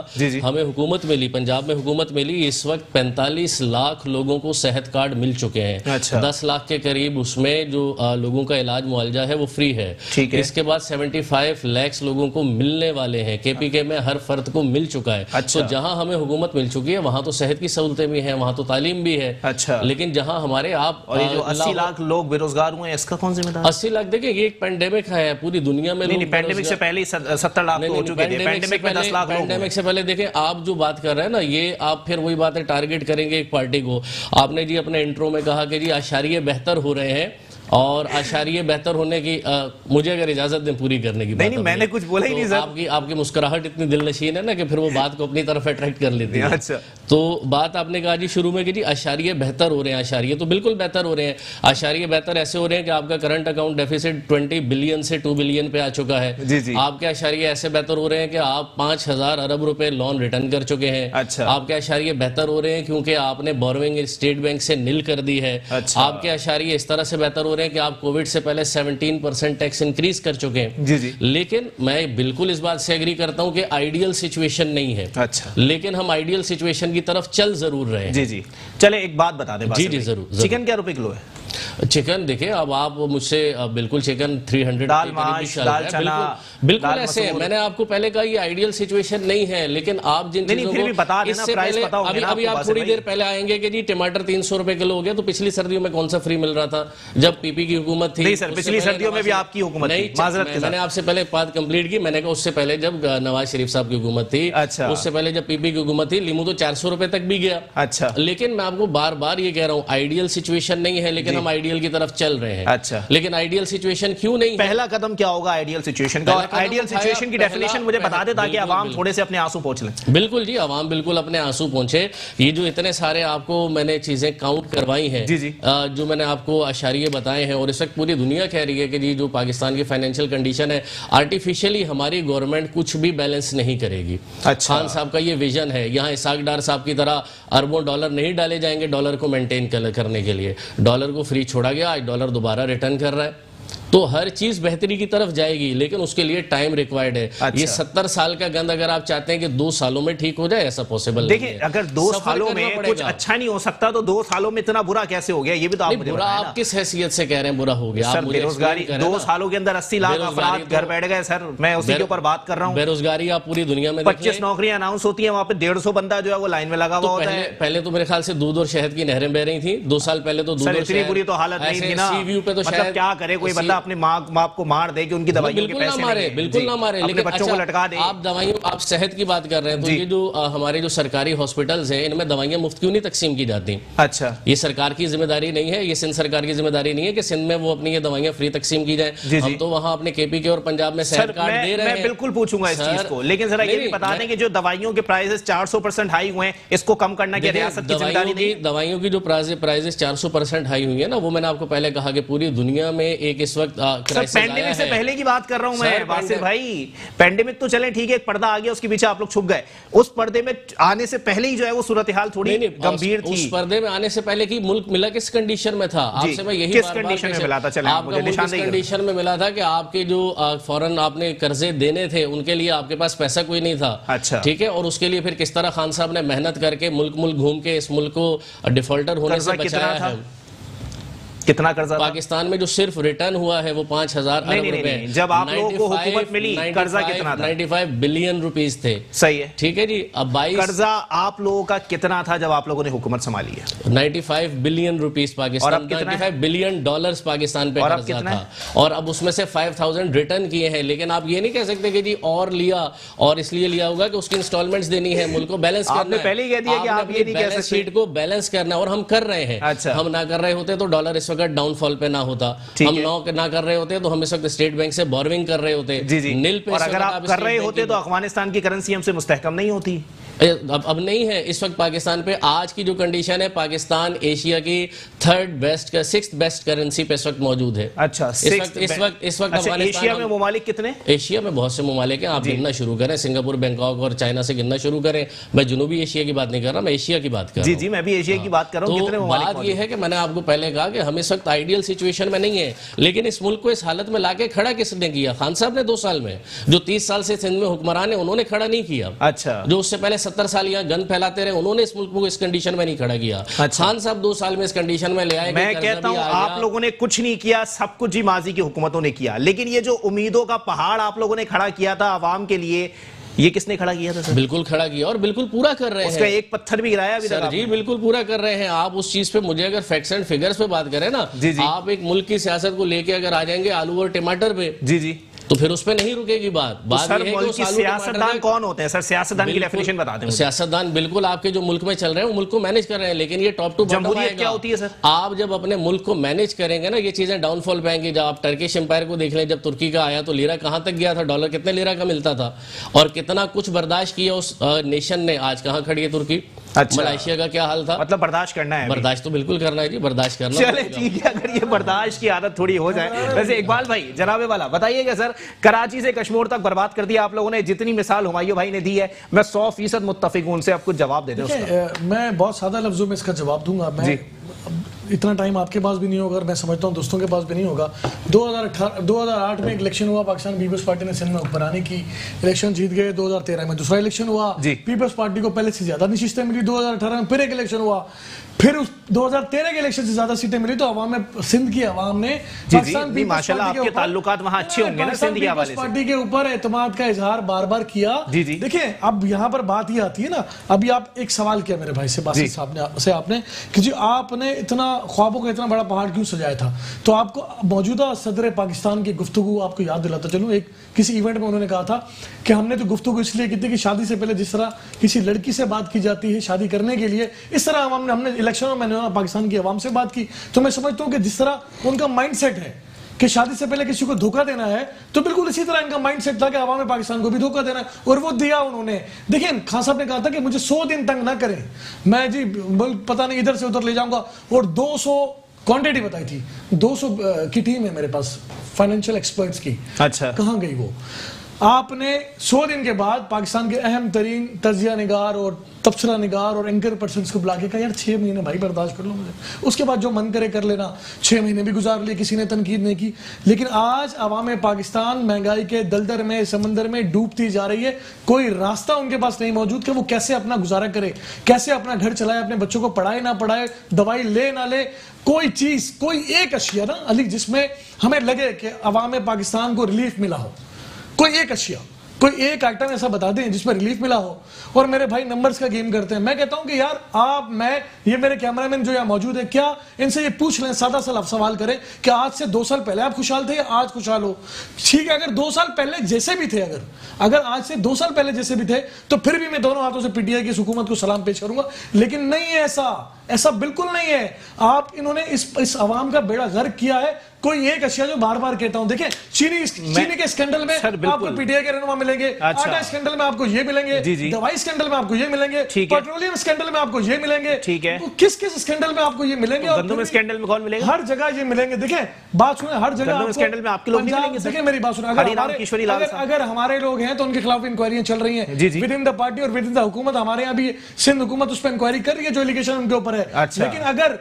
ہمیں حکومت ملی, پنجاب میں حکومت ملی, اس وقت 45 لاکھ لوگوں کو صحت کارڈ مل چکے ہیں. 10 لاکھ کے قریب اس میں جو لوگوں کا علاج معالجہ ہے وہ فری ہے. اس کے بعد 75 لاکھ لوگوں کو ملنے والے ہیں. KPK میں ہر فرد کو مل چکا ہے. تو جہاں ہمیں حکومت مل چکی ہے وہاں تو صحت کی سہولتیں بھی ہیں, وہاں تو تعلیم بھی ہے. لیکن جہاں ہمارے آپ اور یہ جو 80 لاکھ لوگ بے روزگار ہوئے ہیں, اس کا کون ذمہ دار؟ 80 لاکھ دیکھیں, یہ ایک پینڈیمک ہے پوری دنیا میں. نہیں, پینڈیمک سے پہلے 70 لاکھ ہو چکے تھے, پینڈیمک میں 10 لاکھ لوگ. پینڈیمک سے پہلے دیکھیں, آپ جو بات کر رہے ہیں نا, یہ آپ پھر وہی بات ہے, ٹارگٹ کریں گے ایک پارٹی کو. آپ نے جی اپنے انٹرو میں کہا کہ جی اشاریے بہتر ہو رہے ہیں, اور اشاریے بہتر ہونے کی مجھے اگر اجازت دیں پوری کرنے کی. نہیں, میں نے کچھ بولا ہی نہیں سر. آپ کی مسکراہٹ اتنی دل نشین ہے نا کہ پھر وہ بات کو اپنی طرف اٹریکٹ کر لیتی ہے. تو بات آپ نے کہا جی شروع میں کہ جی اشاریے بہتر ہو رہے ہیں, اشاریے تو بالکل بہتر ہو رہے ہیں. اشاریے بہتر ایسے ہو رہے ہیں کہ آپ کا کرنٹ اکاؤنٹ ڈیفیسٹ 20 بلین سے 2 بلین پہ آ چکا ہے. آپ کے اشاریے ایسے بہتر ہو رہے ہیں کہ آپ 5000 ارب روپے لون ریٹرن کر چکے ہیں. آپ کے اشاریے بہتر ہو رہے ہیں کیونکہ آپ نے بورونگ اسٹیٹ بینک سے نل کر دی ہے. آپ کے اشاریے اس طرح سے بہتر ہو رہے ہیں کہ آپ کووڈ سے پہلے 17% ٹیکس انکریز کر چکے ہیں. لیکن میں بالکل اس بات سے ایگری کرتا ہوں کہ آئیڈیل سچویشن نہیں ہے, لیکن ہم آئیڈیل سچویشن کی طرف چل ضرور رہے ہیں. جی چلے ایک بات بتا دیں. جی ضرور. چکن کیا روپے کلو ہے؟ چکن دیکھیں, اب آپ مجھ سے بالکل چکن 300 دال ماش, دال چنا, بالکل ایسے ہے. میں نے آپ کو پہلے کہا یہ آئیڈیل سچویشن نہیں ہے, لیکن آپ جن چیزوں کو اس سے پہلے ابھی آپ تھوڑی دیر پہلے آئیں گے کہ جی ٹماٹر 300 روپے کلو ہو گیا, تو پچھلی سردیوں میں کون سا فری مل رہا تھا جب PP کی حکومت تھی؟ نہیں سر, پچھلی سردیوں میں بھی آپ کی حکومت تھی. میں نے آپ سے پہلے بات کمپلیٹ کی. میں نے کہا اس سے پہلے جب نواز شریف صاحب کی حکومت تھی, اس سے پہلے جب PP کی حکومت تھی, لیمو تو 400 روپے تک بھی گیا. لیکن میں آپ کو بار بار یہ کہہ رہا ہوں آئیڈیل سچویشن نہیں ہے, لیکن ہم آئیڈیل کی طرف چل رہے ہیں. لیکن آئیڈیل سچویشن کیوں نہیں؟ پہلا قدم کیا ہوگا آئیڈیل سچویشن کا؟ آئیڈیل سچویشن کی ڈیفینیشن مجھے بتا دے تاکہ عوام تھوڑے سے اپنے آنسو پہنچ لیں. بالکل جی, عوام بالکل اپنے آنسو پہنچے. یہ جو اتنے سارے آپ کو میں نے چیزیں کاؤنٹ کروائی ہیں, جو میں نے آپ کو اشاریے بتائے ہیں, اور اس وقت پوری دنیا کہہ رہی ہے کہ جی جو پاکستان کی فائنینشیل کنڈیشن ہے, آرٹیفیشلی ہماری گورنمنٹ کچھ بھی بیلنس نہیں کرے گی. خان صاحب کا یہ ویژن ہے. یہاں اسحاق ڈار صاحب کی طرح اربوں ڈالر نہیں ڈالے جائیں گے ڈالر کو مینٹین کرنے کے لیے. ڈالر کو فری چھوڑا گیا, آج ڈالر دوبارہ ریٹرن کر رہا ہے. تو ہر چیز بہتری کی طرف جائے گی, لیکن اس کے لیے ٹائم ریکوائرڈ ہے. یہ 70 سال کا گند اگر آپ چاہتے ہیں کہ 2 سالوں میں ٹھیک ہو جائے, ایسا پوسیبل نہیں ہے. دیکھیں اگر 2 سالوں میں کچھ اچھا نہیں ہو سکتا تو 2 سالوں میں اتنا برا کیسے ہو گیا, یہ بھی تو آپ مجھے بتائیں. آپ کس حیثیت سے کہہ رہے ہیں برا ہو گیا؟ سر بے روزگاری 2 سالوں کے اندر 80 لاکھ افراد گھر بیٹھ گئے. سر میں اسی کے اوپر بات کر رہا ہوں. بے روزگاری آپ پوری دنیا میں 25 نوکریاں اناؤنس ہوتی ہیں, وہاں پہ 150 بندہ جو ہے وہ لائن میں لگا ہوا ہوتا ہے. پہلے تو میرے خیال سے دودھ اور شہد کی نہریں بہ رہی تھیں 2 سال پہلے. تو دودھ اور شہد, اتنی بری تو حالت نہیں تھی نا. مطلب کیا کرے کوئی بندہ اپنے ماں کو مار دے کہ ان کی دوائیوں کے پیسے نہیں, بالکل نہ مارے, لیکن بچوں کو لٹکا دے. آپ دوائیوں, آپ صحت کی بات کر رہے ہیں, تو یہ جو ہمارے جو سرکاری ہاسپٹلز ہیں, ان میں دوائیاں مفت کیوں نہیں تقسیم کی جاتی؟ اچھا, یہ سرکار کی ذمہ داری نہیں ہے, یہ سندھ سرکار کی ذمہ داری نہیں ہے کہ سندھ میں وہ اپنی یہ دوائیاں فری تقسیم کی جائیں. ہم تو وہاں اپنے KPK اور پنجاب میں صحت کارڈ دے رہے ہیں. میں بالکل پوچھوں گا اس چیز کو, لیکن ذرا یہ بھی بتا دیں کہ جو دوائیوں کے پرائزز 400% ہائی ہوئے ہیں, اس کو کم کرنا کیا ریاست کی ذمہ داری نہیں؟ دوائیوں کی جو پرائزز 400% ہائی ہوئی ہیں نا, وہ میں نے آپ کو پہلے کہا کہ پوری دنیا میں ایک اس وقت وقت کرائسس آیا ہے. پینڈیمک سے پہلے کی بات کر رہا ہوں میں باسر بھائی. پینڈیمک تو چلیں ٹھیک ہے، ایک پردہ آ گیا، اس کے پیچھے آپ لوگ چھپ گئے. اس پردے میں آنے سے پہلے ہی جو ہے وہ صورتحال تھوڑی گمبھیر تھی. اس پردے میں آنے سے پہلے کی ملک ملا کس کنڈیشن میں تھا؟ آپ سے میں یہی کس کنڈیشن میں ملا تھا؟ چلیں آپ کا ملک کس کنڈیشن میں ملا تھا کہ آپ کے جو فوراً آپ نے قرضے دینے تھے ان کے لیے آپ کے پاس پیسہ کوئی نہیں تھا. اچھا ٹھیک ہے. اور اس کے لیے پھر کس طرح خان صاحب نے محنت کر کے ملک گھوم کے اس ملک کو ڈیفالٹر ہونے سے بچایا ہے. کتنا قرضہ پاکستان میں جو صرف ریٹرن ہوا ہے وہ 5,000 ارب روپے. جب آپ لوگوں کو حکومت ملی قرضہ کتنا تھا؟ 95 بلین روپیز تھے. صحیح ہے. ٹھیک ہے جی. اب 22 قرضہ آپ لوگوں کا کتنا تھا جب آپ لوگوں نے حکومت سنبھالی ہے؟ 95 billion rupees Pakistan. 95 billion dollars Pakistan پہ قرضہ تھا. اور اب اس میں سے 5,000 ریٹرن کیے ہیں. لیکن آپ یہ نہیں کہہ سکتے کہ جی اور لیا اور اس لیے لیا ہوگا کہ اس کی انسٹالمنٹس دینی ہے، ملک کو بیلنس کرنا ہے. آپ نے پہلے ہی کہہ دیا کہ آپ یہ نہیں کہہ سکتے. شیٹ کو بیلنس کرنا ہے اور ہم کر رہے ہیں. ہم نہ کر رہے ہوتے تو ڈالر اس وقت ڈاؤن فال پہ نہ ہوتا. ہم نہ کر رہے ہوتے تو ہم اس وقت اسٹیٹ بینک سے بورونگ کر رہے ہوتے. نیل پہ. اور اگر آپ کر رہے ہوتے تو افغانستان کی کرنسی ہم سے مستحکم نہیں ہوتی. اب نہیں ہے اس وقت پاکستان پہ. آج کی جو کنڈیشن ہے پاکستان ایشیا کی 3rd best 6th best currency پہ اس وقت موجود ہے. اچھا اس وقت ایشیا میں ممالک کتنے؟ ایشیا میں بہت سے ممالک ہیں. آپ گننا شروع کریں. سنگاپور، بینکاک اور چائنا سے گننا شروع کریں. میں جنوبی ایشیا کی بات نہیں کر رہا، میں ایشیا کی بات کر رہا ہوں. جی میں بھی ایشیا کی بات کر رہا ہوں. کتنے ممالک؟ بات یہ ہے کہ میں نے آپ کو پہلے کہا کہ ہم اس وقت آئیڈیل سچویشن میں نہیں ہے. لیکن اس ملک کو اس حالت میں لا کے کھڑا کس نے کیا؟ خان صاحب نے 2 سال میں. جو 30 سال سے سندھ میں حکمران ہیں انہوں نے کھڑا نہیں کیا. اچھا. جو اس سے پہلے 70 سال یہاں گن پھیلاتے رہے انہوں نے اس ملک کو اس کنڈیشن میں نہیں کھڑا کیا. خان صاحب 2 سال میں اس کنڈیشن میں لے آئے. میں کہتا ہوں آپ لوگوں نے کچھ نہیں کیا، سب کچھ جی ماضی کی حکومتوں نے کیا. لیکن یہ جو امیدوں کا پہاڑ آپ لوگوں نے کھڑا کیا تھا عوام کے لیے، یہ کس نے کھڑا کیا تھا؟ بالکل کھڑا کیا اور بالکل پورا کر رہے ہیں. اس کا ایک پتھر بھی گرایا ابھی تک؟ جی بالکل پورا کر رہے ہیں. آپ اس چیز پہ مجھے اگر فیکٹس اینڈ فگرز پہ بات کریں نا، آپ ایک ملک کی سیاست کو لے کے اگر آ جائیں گے آلو اور ٹماٹر پہ، جی تو پھر اس پہ نہیں رکے گی بات. سر ملک کی سیاستدان کون ہوتے ہیں؟ سر سیاستدان کی ڈیفینیشن بتا دیں. سیاستدان بالکل آپ کے جو ملک میں چل رہے ہیں وہ ملک کو مینیج کر رہے ہیں. لیکن یہ ٹاپ ٹو باٹم جمہوریت کیا ہوتی ہے سر؟ آپ جب اپنے ملک کو مینیج کریں گے نا یہ چیزیں ڈاؤن فال پہ آئیں گی. جب آپ ٹرکش امپائر کو دیکھ لیں، جب ترکی کا آیا تو لیرا کہاں تک گیا تھا، ڈالر کتنے لیرا کا ملتا تھا، اور کتنا کچھ برداشت کیا اس نیشن نے. آج کہاں کھڑی ہے ترکی؟ ملائیشیا کا کیا حال تھا؟ مطلب برداشت کرنا ہے. برداشت تو بالکل کرنا ہے جی، برداشت کرنا. چلیں ٹھیک ہے، اگر یہ برداشت کی عادت تھوڑی ہو جائے. ویسے اقبال بھائی، جناب والا بتائیے گا سر، کراچی سے کشمیر تک برباد کر دیا آپ لوگوں نے. جتنی مثال ہمایوں بھائی نے دی ہے میں 100% متفق ہوں ان سے. آپ کچھ جواب دے دیں اس کا. میں بہت سادہ لفظوں میں اس کا جواب دوں گا. میں اتنا ٹائم آپ کے پاس بھی نہیں ہوگا اور میں سمجھتا ہوں دوستوں کے پاس بھی نہیں ہوگا. 2008 میں ایک الیکشن ہوا، پاکستان پیپلز پارٹی نے سندھ میں حکمرانی کی، الیکشن جیت گئے. 2013 میں دوسرا الیکشن ہوا، پیپلز پارٹی کو پہلے سے زیادہ نشستیں ملی. 2018 میں پھر ایک الیکشن ہوا، پھر 2013 کے الیکشن سے زیادہ سیٹیں ملی. تو عوام میں، سندھ کی عوام نے پاکستان پیپلز ماشاءاللہ آپ کے تعلقات وہاں اچھے ہوں گے نا سندھ کے حوالے سے، پارٹی کے اوپر اعتماد کا اظہار بار بار کیا. دیکھیں اب یہاں پر بات یہ آتی ہے نا، ابھی آپ ایک سوال کیا میرے بھائی سے، باسط صاحب سے، آپ نے کہ جی آپ نے اتنا خوابوں کا اتنا بڑا پہاڑ کیوں سجایا تھا. تو آپ کو موجودہ صدر پاکستان کی گفتگو آپ کو یاد دلاتا چلوں. ایک کسی ایونٹ میں انہوں نے کہا تھا کہ ہم نے تو گفتگو اس لیے کی تھی کہ شادی سے پہلے جس طرح کسی لڑکی سے بات کی جاتی ہے شادی کرنے کے لیے، اس طرح ہم نے الیکشنوں میں پاکستان کی عوام سے بات کی. تو میں سمجھتا ہوں کہ جس طرح ان کا مائنڈ سیٹ ہے کہ شادی سے پہلے کسی کو دھوکہ دینا ہے، تو بالکل اسی طرح ان کا مائنڈ سیٹ تھا کہ عوام پاکستان کو بھی دھوکہ دینا ہے، اور وہ دیا انہوں نے. دیکھیں خان صاحب نے کہا تھا کہ مجھے 100 دن تنگ نہ کریں، میں جی پتہ نہیں ادھر سے ادھر لے جاؤں گا. اور 200 کوانٹٹی بتائی تھی، 200 کی ٹیم ہے میرے پاس فائنینشیل ایکسپرٹس کی. اچھا کہاں گئی وہ؟ آپ نے 100 دن کے بعد پاکستان کے اہم ترین تجزیہ نگار اور تبصرہ نگار اور اینکر پرسنس کو بلا کے کہا یار 6 مہینے بھائی برداشت کر لو مجھے، اس کے بعد جو من کرے کر لینا. 6 مہینے بھی گزار لیے، کسی نے تنقید نہیں کی. لیکن آج عوام پاکستان مہنگائی کے دلدل میں، سمندر میں ڈوبتی جا رہی ہے. کوئی راستہ ان کے پاس نہیں موجود کہ وہ کیسے اپنا گزارا کرے، کیسے اپنا گھر چلائے، اپنے بچوں کو پڑھائے نہ پڑھائے، دوائی لے نہ لے. کوئی چیز، کوئی ایک اشیاء نا علی جس میں ہمیں لگے کہ عوام پاکستان کو ریلیف ملا ہو، کوئی ایک اشیاء، کوئی ایک آئٹم ایسا بتا دیں جس میں ریلیف ملا ہو. اور میرے بھائی نمبرز کا گیم کرتے ہیں. میں کہتا ہوں کہ یار آپ، میں، یہ میرے کیمرہ مین جو یہاں موجود ہے، کیا ان سے یہ پوچھ لیں، سادہ سا سوال کریں کہ آج سے 2 سال پہلے آپ خوشحال تھے یا آج خوشحال ہو؟ ٹھیک ہے اگر 2 سال پہلے جیسے بھی تھے، اگر آج سے 2 سال پہلے جیسے بھی تھے، تو پھر بھی میں دونوں ہاتھوں سے پی ٹی آئی کی حکومت کو سلام پیش کروں گا. لیکن نہیں ہے ایسا. ایسا بالکل نہیں ہے. آپ انہوں نے اس عوام کا بیڑا غرق کیا ہے. کوئی ایک اشیاء جو بار بار کہتا ہوں, دیکھیں چینی کے اسکینڈل میں آپ کو پی ٹی آئی کے رہنما ملیں گے, آٹا اسکینڈل میں آپ کو یہ ملیں گے, دوائی اسکینڈل میں آپ کو یہ ملیں گے, پیٹرولیم اسکینڈل میں آپ کو یہ ملیں گے, کس اسکینڈل میں آپ کو یہ ملیں گے, گندم اسکینڈل میں کون ملے گا؟ ہر جگہ یہ ملیں گے. دیکھیں بات سنیں, ہر جگہ گندم اسکینڈل میں آپ کے لوگ نہیں ملیں گے. دیکھیں میری بات سنیں, اگر ہمارے لوگ ہیں تو ان کے خلاف انکوائریاں چل رہی ہیں ود ان دا پارٹی اور ود ان دا حکومت. ہمارے یہاں بھی سندھ حکومت اس پہ انکوائری کر رہی ہے جو ایلیگیشن ان کے اوپر ہے. لیکن اگر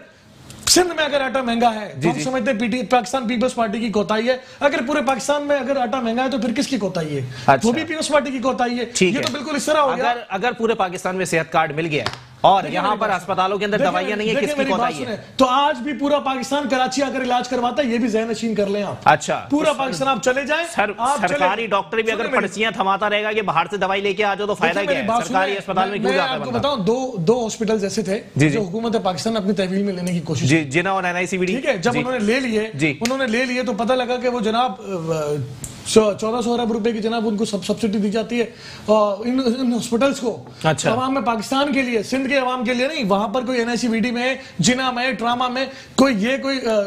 سندھ میں اگر آٹا مہنگا ہے تو ہم سمجھتے ہیں پاکستان پیپلز پارٹی کی کوتاہی ہے. اگر پورے پاکستان میں اگر آٹا مہنگا ہے تو پھر کس کی کوتاہی ہے؟ وہ بھی پیپلز پارٹی کی کوتاہی ہے. یہ تو بالکل اس طرح ہو گیا. اگر پورے پاکستان میں صحت کارڈ مل گیا اور یہاں پر اسپتالوں کے اندر دوائیاں نہیں ہیں, کس کی کوتاہی ہے؟ تو آج بھی پورا پاکستان کراچی آ کر علاج کرواتا ہے, یہ بھی ذہن نشین کر لیں آپ. اچھا, پورا پاکستان آپ چلے جائیں, سرکاری ڈاکٹر بھی اگر پڑسیاں تھماتا رہے گا کہ باہر سے دوائی لے کے آ جاؤ تو فائدہ کیا ہے؟ سرکاری اسپتال میں کیوں جاتا ہے؟ میں آپ کو بتاؤں, دو ہاسپٹلز ایسے تھے جو حکومت پاکستان اپنی تحویل میں لینے کی کوشش کی, جنا اور NICVD. ٹھیک ہے, جب انہوں نے لے لیے تو پتہ لگا کہ وہ جناب 1400 ارب روپے کی جناب ان کو سبسڈی دی جاتی ہے ان ہاسپٹلز کو. عوام میں پاکستان کے لیے, سندھ کے عوام کے لیے نہیں. وہاں پر کوئی NICVD میں, جنا میں, ٹراما میں کوئی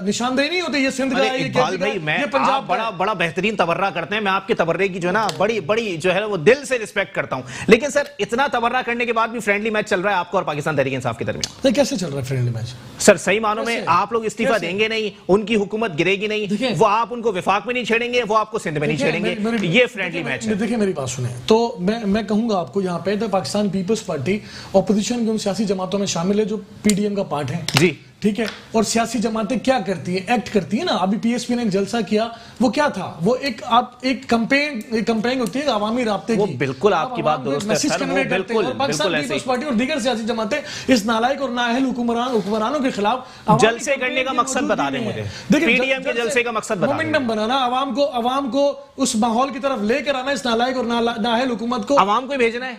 نشاندہی نہیں ہوتی. یہ سندھ کا یہ پنجاب بڑا بہترین تبرہ کرتے ہیں. میں آپ کے تبرے کی جو ہے نا بڑی جو ہے وہ دل سے رسپیکٹ کرتا ہوں. لیکن سر اتنا تبرہ کرنے کے بعد بھی فرینڈلی میچ چل رہا ہے آپ کو اور پاکستان تحریک انصاف کے درمیان. کیسے چل رہا ہے فرینڈلی میچ؟ سر صحیح معنوں میں آپ لوگ استعفیٰ دیں گے نہیں, ان کی حکومت گرے گی نہیں, وہ آپ ان کو وفاق میں نہیں چھیڑیں گے, وہ آپ کو سندھ میں نہیں چھیڑیں گے. یہ فرینڈلی میچ ہے. دیکھیں میری بات سنیں, تو میں کہوں گا آپ کو یہاں پہ پاکستان پیپلز پارٹی اپوزیشن کی ان سیاسی جماعتوں میں شامل ہے جو PDM کا پارٹ ہے. جی ٹھیک ہے, اور سیاسی جماعتیں کیا کرتی ہیں, ایکٹ کرتی ہیں نا. ابھی PSP نے ایک جلسہ کیا, وہ کیا تھا, وہ ایک کمپین ہوتی ہے عوامی رابطے کی. وہ بالکل آپ کی بات درست ہے سر, وہ بالکل پاکستان پیپلز پارٹی اور دیگر سیاسی جماعتیں اس نالائق اور نااہل حکمرانوں کے خلاف جلسے کرنے کا مقصد بتا دیں مجھے. PDM کے جلسے کا مقصد بتا دیں. مومنٹم بنانا, عوام کو اس ماحول کی طرف لے کر آنا, اس نالائق اور نااہل حکومت کو عوام کو بھیجنا ہے.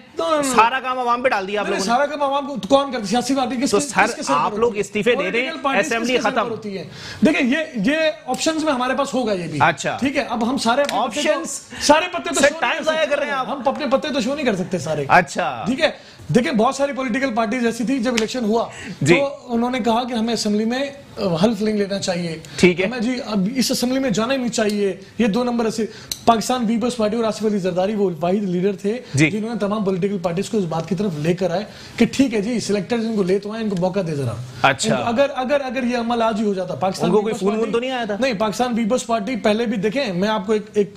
سارا کام عوام پہ ڈال دیا آپ لوگوں نے. سارا کام عوام کو کون کرتا ہے؟ سیاسی پارٹی کس کے سر آپ لوگ استعفے دے دیں, اسمبلی ختم ہوتی ہے. دیکھیں یہ آپشنز میں ہمارے پاس ہوگا یہ بھی. اچھا ٹھیک ہے, اب ہم سارے پتے تو ٹائم ضائع کر رہے ہیں, ہم اپنے پتے تو شو نہیں کر سکتے سارے. اچھا ٹھیک ہے, دیکھیں بہت ساری پولیٹیکل پارٹیز ایسی تھی جب الیکشن ہوا تو انہوں نے کہا کہ ہمیں اسمبلی میں حلف نہیں لینا چاہیے. ٹھیک ہے, ہمیں جی اب اس اسمبلی میں جانا ہی نہیں چاہیے. یہ 2 نمبر ایسے. پاکستان پیپلز پارٹی اور آصف علی زرداری وہ واحد لیڈر تھے جنہوں نے تمام پولیٹیکل پارٹیز کو اس بات کی طرف لے کر آئے کہ ٹھیک ہے جی سلیکٹرز ان کو لے تو آئے, ان کو موقع دے ذرا. اچھا, اگر یہ عمل آج ہی ہو جاتا, پاکستان کو کوئی فون تو نہیں آیا تھا. نہیں, پاکستان پیپلز پارٹی پہلے بھی دیکھیں, میں آپ کو ایک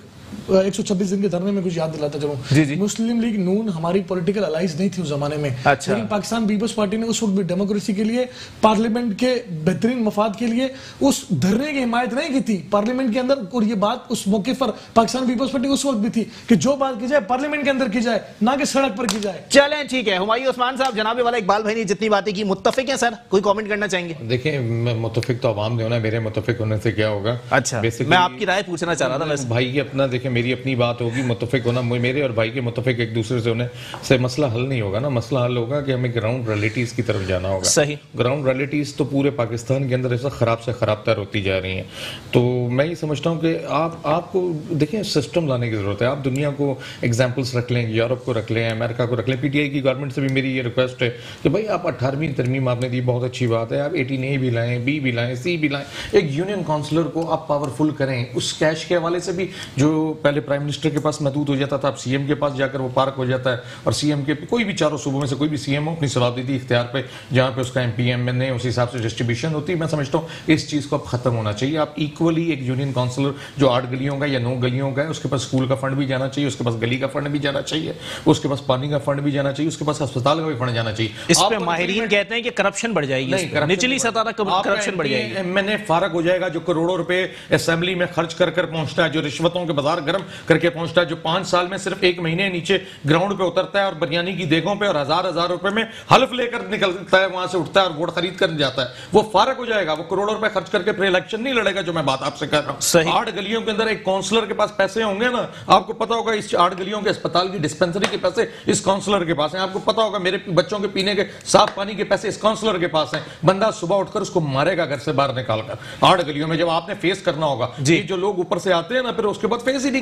126 دن کے دھرنے میں کچھ یاد دلاتا چلوں. مسلم لیگ نون ہماری پولیٹیکل الائنس نہیں تھی اس زمانے میں, لیکن پاکستان پیپلز پارٹی نے اس وقت بھی ڈیموکریسی کے لیے, پارلیمنٹ کے بہترین مفاد کے لیے اس دھرنے کی حمایت نہیں کی تھی پارلیمنٹ کے اندر. اور یہ بات اس موقع پر پاکستان پیپلز پارٹی اس وقت بھی تھی کہ جو بات کی جائے پارلیمنٹ کے اندر کی جائے, نہ کہ سڑک پر کی جائے. چلیں ٹھیک ہے. ہمایوں عثمان صاحب, جناب والا اقبال بھائی نے جتنی باتیں کی متفق ہیں سر, کوئی کامنٹ کرنا چاہیں گے؟ دیکھیں متفق تو عوام نے ہونا, میرے متفق ہونے سے کیا ہوگا. اچھا, میں آپ کی رائے پوچھنا چاہ رہا تھا. بھائی اپنا دیکھیں, میری اپنی بات ہوگی, متفق ہونا میرے اور بھائی کے متفق ایک دوسرے سے ہونے سے مسئلہ حل نہیں ہوگا نا. مسئلہ حل ہوگا کہ ہمیں گراؤنڈ ریئلٹیز کی طرف جانا ہوگا. صحیح, گراؤنڈ ریئلٹیز تو پورے پاکستان کے اندر ایسا خراب سے خراب تر ہوتی جا رہی ہیں. تو میں یہ سمجھتا ہوں کہ آپ کو دیکھیں سسٹم لانے کی ضرورت ہے. آپ دنیا کو ایگزامپلس رکھ لیں, یورپ کو رکھ لیں, امریکہ کو رکھ لیں. PTI کی گورنمنٹ سے بھی میری یہ ریکویسٹ ہے کہ بھائی آپ 18ویں ترمیم آپ نے دی, بہت اچھی بات ہے, آپ 18A بھی لائیں, B بھی لائیں, C بھی لائیں. ایک یونین کونسلر کو آپ پاورفل کریں. اس کیش کے حوالے سے بھی جو پہلے پرائم منسٹر کے پاس محدود ہو جاتا تھا, اب CM کے پاس جا کر وہ پارک ہو جاتا ہے. اور CM کے کوئی بھی 4 صوبوں میں سے کوئی بھی CM ہو اپنی صلاحیتی اختیار پہ جہاں پہ اس کا MP MNA اسی حساب سے ڈسٹریبیوشن ہوتی ہے. میں سمجھتا ہوں اس چیز کو اب ختم ہونا چاہیے. آپ ایکولی ایک یونین کونسلر جو 8 گلیوں کا یا 9 گلیوں کا ہے, اس کے پاس اسکول کا فنڈ بھی جانا چاہیے, اس کے پاس گلی کا فنڈ بھی جانا چاہیے, اس کے پاس پانی کا فنڈ بھی جانا چاہیے, اس کے پاس ہسپتال کا بھی فنڈ جانا چاہیے. اس پہ ماہرین کہتے ہیں کہ کرپشن بڑھ جائے گی, نچلی سطح تک کرپشن بڑھ جائے گی.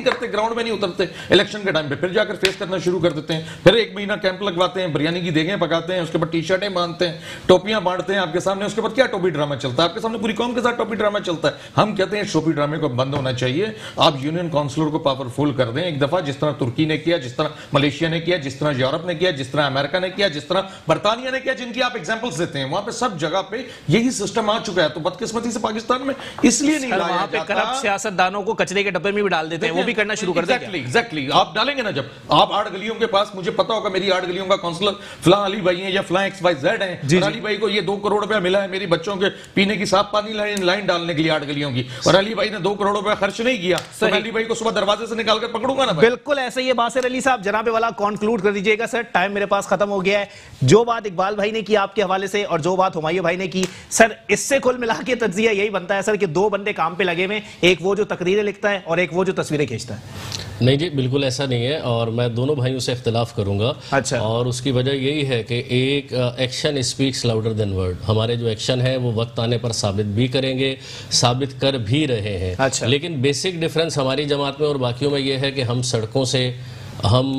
کرتے, گراؤنڈ میں نہیں اترتے الیکشن کے ٹائم پہ, پھر جا کر فیس کرنا شروع کر دیتے ہیں, پھر 1 مہینہ کیمپ لگواتے ہیں, بریانی کی دیگیں پکاتے ہیں, اس کے بعد ٹی شرٹیں باندھتے ہیں, ٹوپیاں بانٹتے ہیں آپ کے سامنے, اس کے بعد کیا ٹوپی ڈرامہ چلتا ہے آپ کے سامنے, پوری قوم کے ساتھ ٹوپی ڈرامہ چلتا ہے. ہم کہتے ہیں ٹوپی ڈرامے کو بند ہونا چاہیے. آپ یونین کونسلر کو پاورفل کر دیں ایک دفعہ, جس طرح ترکی نے کیا, جس طرح ملیشیا نے کیا, جس طرح یورپ نے کیا, جس طرح امریکہ نے کیا, جس طرح برطانیہ نے کیا, جن کی آپ ایگزامپلز دیتے ہیں. وہاں پہ سب جگہ پہ یہی سسٹم آ چکا ہے. تو بدقسمتی سے پاکستان میں اس لیے نہیں لایا وہاں پہ کرپٹ سیاستدانوں کو کچرے کے ڈبے میں بھی ڈال دیتے ہیں, وہ بھی کرنا شروع کر دیں. ایگزیکٹلی آپ ڈالیں گے نا, جب آپ 8 گلیوں کے پاس, مجھے پتا ہوگا میری 8 گلیوں کا کونسلر فلاں علی بھائی ہیں یا فلاں XYZ ہیں, اور علی بھائی کو یہ 2 کروڑ روپیہ ملا ہے میری بچوں کے پینے کی صاف پانی لائن ڈالنے کے لیے 8 گلیوں کی, اور علی بھائی نے 2 کروڑ روپیہ خرچ نہیں کیا, تو میں علی بھائی کو صبح دروازے سے نکال کر پکڑوں گا نا. بالکل ایسے ہی ہے. باسر علی صاحب, جناب والا کنکلوڈ کر دیجئے گا. سر ٹائم میرے پاس ختم ہو گیا ہے. جو بات اقبال بھائی نے کی آپ کے حوالے سے, اور جو بات ہمایوں بھائی نے کی, سر اس سے کل ملا کے تجزیہ یہی بنتا ہے سر کہ 2 بندے کام پہ لگے ہوئے, ایک وہ جو تقریریں لکھتا ہے اور ایک وہ جو تصویریں کھینچتا ہے. نہیں جی, بالکل ایسا نہیں ہے, اور میں دونوں بھائیوں سے اختلاف کروں گا. اچھا. اور اس کی وجہ یہی ہے کہ ایک action speaks louder than word. ہمارے جو ایکشن ہے وہ وقت آنے پر ثابت بھی کریں گے, ثابت کر بھی رہے ہیں. اچھا. لیکن بیسک ڈفرنس ہماری جماعت میں اور باقیوں میں یہ ہے کہ ہم سڑکوں سے, ہم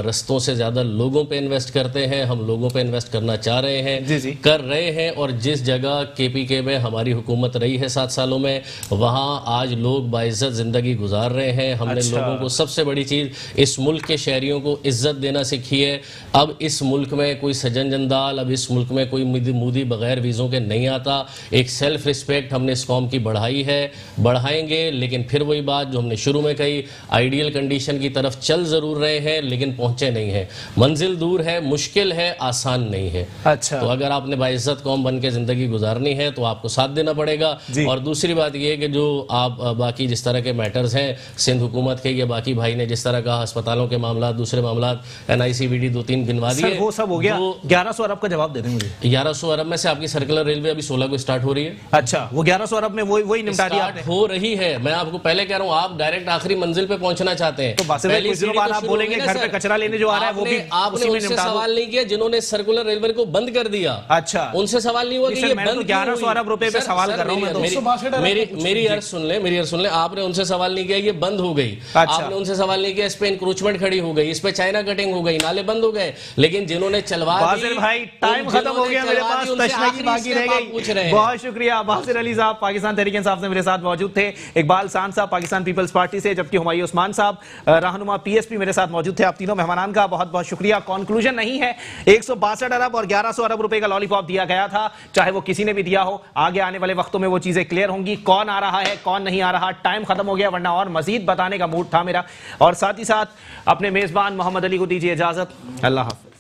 رستوں سے زیادہ لوگوں پہ انویسٹ کرتے ہیں. ہم لوگوں پہ انویسٹ کرنا چاہ رہے ہیں, کر رہے ہیں. اور جس جگہ KPK میں ہماری حکومت رہی ہے 7 سالوں میں, وہاں آج لوگ باعزت زندگی گزار رہے ہیں. ہم نے لوگوں کو, سب سے بڑی چیز, اس ملک کے شہریوں کو عزت دینا سیکھی ہے. اب اس ملک میں کوئی سجن جندال, اب اس ملک میں کوئی مودی بغیر ویزوں کے نہیں آتا. ایک سیلف رسپیکٹ ہم نے اس قوم کی بڑھائی ہے, بڑھائیں گے. لیکن پھر وہی بات جو ہم نے شروع میں کہی, آئیڈیل کنڈیشن کی طرف چل ضرور رہے ہیں لیکن پہنچے نہیں ہیں. منزل دور ہے, مشکل ہے, آسان نہیں ہے. اچھا. تو اگر آپ نے باعزت قوم بن کے زندگی گزارنی ہے تو آپ کو ساتھ دینا پڑے گا. اور دوسری بات یہ کہ جو آپ باقی جس طرح کے میٹرز ہیں سندھ حکومت کے, یا باقی بھائی نے جس طرح کا ہسپتالوں کے معاملات, دوسرے معاملات, NICVD 2-3 گنوا دیے, وہ سب ہو گیا. 1100 ارب کا جواب دے دیں مجھے. 1100 ارب میں سے آپ کی سرکلر ریلوے ابھی 16 کو سٹارٹ ہو رہی ہے. اچھا, وہ 1100 ارب میں وہی نمٹا دیا آپ نے. ہو رہی ہے. میں آپ کو پہلے کہہ رہا ہوں, آپ ڈائریکٹ آخری منزل پہ پہنچنا چاہتے ہیں. تو باسر بھائی کچھ دنوں بعد آپ بولیں گے گھر پہ کچرا لینے جو آ رہا ہے وہ بھی آپ نے ان سے سوال نہیں کیا جنہوں نے سرکولر ریلوے کو بند کر دیا. اچھا, ان سے سوال نہیں ہوا کہ یہ بند 1100 ارب روپے پہ سوال کر رہا ہوں میں. میری عرض سن لیں, آپ نے ان سے سوال نہیں کیا یہ بند ہو گئی. آپ نے ان سے سوال نہیں کیا اس پہ انکروچمنٹ کھڑی ہو گئی, اس پہ چائنا کٹنگ ہو گئی, نالے بند ہو گئے. لیکن جنہوں نے چلوا دی, باسر بھائی ٹائم ختم ہو گیا میرے پاس, تشنگی باقی رہ گئی. بہت شکریہ. باسر علی صاحب پاکستان تحریک انصاف سے میرے ساتھ موجود تھے, اقبال سان صاحب پاکستان پیپلز پارٹی سے, جبکہ ہمایوں عثمان صاحب رہنما PSP میرے ساتھ موجود تھے. آپ تینوں مہمانان کا بہت بہت شکریہ. کنکلوژن نہیں ہے, 162 ارب اور 1100 ارب روپے کا لالی پاپ دیا گیا تھا, چاہے وہ کسی نے بھی دیا ہو. آگے آنے والے وقتوں میں وہ چیزیں کلیئر ہوں گی, کون آ رہا ہے کون نہیں آ رہا. ٹائم ختم ہو گیا, ورنہ اور مزید بتانے کا موڈ تھا میرا. اور ساتھ ہی ساتھ اپنے میزبان محمد علی کو دیجیے اجازت. اللہ حافظ.